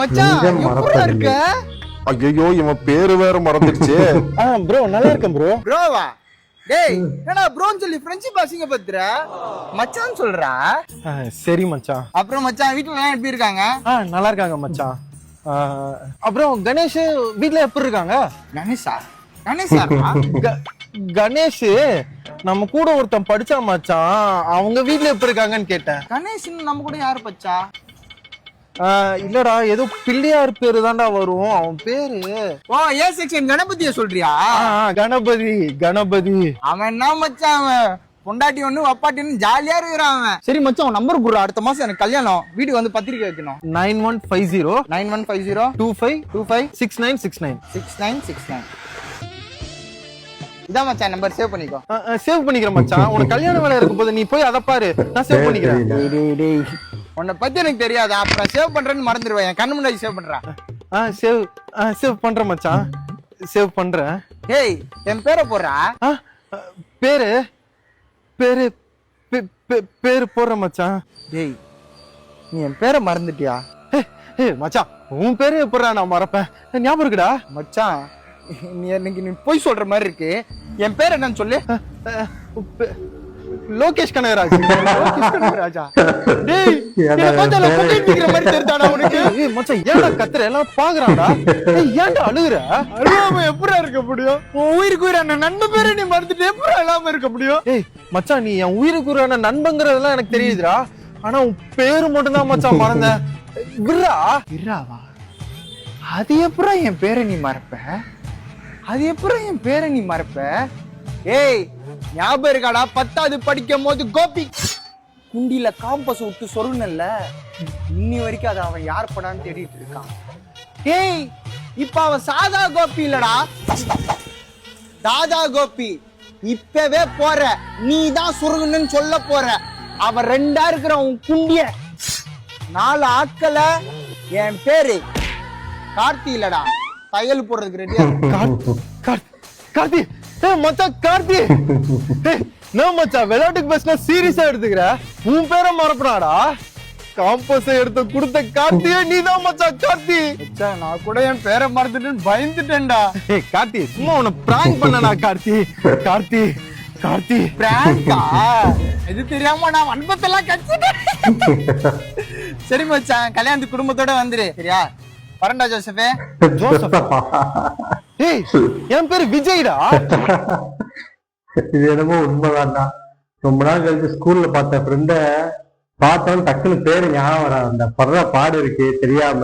மச்சான் எப்படிடா இருக்க? ஐயோ இவன் பேரு வேற மறந்துடுச்சு. ப்ரோ நல்லா இருக்கேன் ப்ரோ. ப்ரோவா? டேய் என்னடா ப்ரோன்னு சொல்லி ஃப்ரெண்ட்ஷிப் அசிங்க பத்துற? மச்சான் சொல்றா. சரி மச்சான். அப்புறம் மச்சான் வீட்ல எல்லாம் எப்படி இருக்காங்க? நல்லா இருக்காங்க மச்சான். அப்புறம் கணேஷ் வீட்ல எப்படி இருக்காங்க? கணேஷா? கணேஷ் நம்ம கூட ஒருத்தன் படிச்சா மச்சான், அவங்க வீட்ல எப்படி இருக்காங்கன்னு கேட்டேன். கணேஷ் நம்ம கூட யாரு பச்சா? இல்லடா ஏதோ பிள்ளையார் பேரு தான்டா வரும், அவன் பேரு. ஓ ஏ செக்ஷன் கணபதிய சொல்றியா? கணபதி. அவன் என்ன மச்சான், அவன் பொண்டாட்டி ஒண்ணு அப்பாட்டி ஒண்ணு ஜாலியா இருக்கிறான் அவன். சரி மச்சான் உன் நம்பர் குடுறா, அடுத்த மாசம் எனக்கு கல்யாணம், வீட்டுக்கு வந்து பத்திரிக்கை வைக்கணும். 9150 25 6969 6969. இதான் மச்சான் நம்பர், சேவ் பண்ணிக்கோ. சேவ் பண்ணிக்கிறேன் மச்சான். உனக்கு கல்யாண வேலை இருக்கும் போது நீ போய் அதை பாரு, நான் சேவ் பண்ணிக்கிறேன். உன்னை பத்தி எனக்கு தெரியாது, அப்புறம் சேவ் பண்றேன்னு மறந்துடுவேன். என் கண்ணு முன்னாடி சேவ் பண்றா. சேவ் பண்றேன் மச்சான், சேவ் பண்றேன். ஏய் என் பேரை போடுறா. பேரு பேரு பேரு போடுறேன் மச்சான். டேய் நீ என் பேரை மறந்துட்டியா? மச்சான் உன் பேரு எப்படா நான் மறப்பேன், ஞாபகம் இருக்குடா மச்சான். நீ போய் சொல்ற மாதிரி இருக்கு. என் பேர் என்னன்னு சொல்லு. லோகேஷ் கனகராஜ். ராஜா டேய் என்ன பார்த்தல கொக்கை விக்கிற மாதிரி தெரிதாடா உனக்கு? ஏய் மச்சான் ஏன்டா கத்துற, எல்லாம் பாக்குறான்டா. ஏய் ஏன்டா அழுகுற? அழுகாம எப்படிடா இருக்க முடியும்? உன் உயிருக்கு உயிரான நண்பன் பேரை நீ மறந்துட்டு எப்படி அழாம இருக்க முடியும்? ஏய் மச்சான் நீ என் உயிருக்கு உயிரான நண்பங்கிறதெல்லாம் எனக்கு தெரியுதுடா, ஆனா உன் பேரு மட்டும் தான் மச்சான் மறந்தேன். விர்ராவா? அது எப்படா என் பேரை நீ மறப்ப? ஏய் ஞாபகம் இருக்காடா, 10வது படிக்கும் போது கோபி குண்டில காம்பஸ் விட்டு சொருனல்ல, இன்னி வரைக்கும் அது அவன் யார் படான்னு தேடிட்டு இருக்கான். ஏய் இப்ப அவன் சாதா கோபி இல்லடா, தாதா கோபி. இப்பவே போற நீ தான் சொருகுன்னு சொல்ல போற. அவன் 2ஆ இருக்கிற உன் குண்டிய 4 ஆட்கள. என் பேரு கார்த்தி இல்லடா, தையல் போடுறதுக்கு ரெடியா. கார்த்தி. மச்சான் கார்த்தி. நான் மச்சான் விளையாட்டுக்கு பேசினா சீரியஸா எடுத்துக்கிற, உன் பேரை மறப்படாடா. காம்பஸ் எடுத்து கொடுத்த கார்த்தியே நீதான் மச்சான். கார்த்தி மச்சான் நான் கூட என் பேரை மறந்துட்டேன்னு பயந்துட்டேன்டா. ஏய் கார்த்தி சும்மா உன்னை பிராங்க் பண்ணடா. கார்த்தி பிராங்கா? இது தெரியாம நான் அன்பத்தெல்லாம் கச்சிட்டேன். சரி மச்சான் கல்யாணத்துக்கு குடும்பத்தோட வந்துரு சரியா? வரண்டா ஜோசப். ஏய் என் பேரு விஜய்டா. இது என்னமோ உண்மைதான்டா. ரொம்ப நாள் கழிச்சு ஸ்கூல்ல பார்த்த ஃப்ரெண்ட பார்த்தோன்னு டக்குன்னு பேரு ஞாபகம் வர, அந்த படுற பாடு இருக்கு தெரியாம.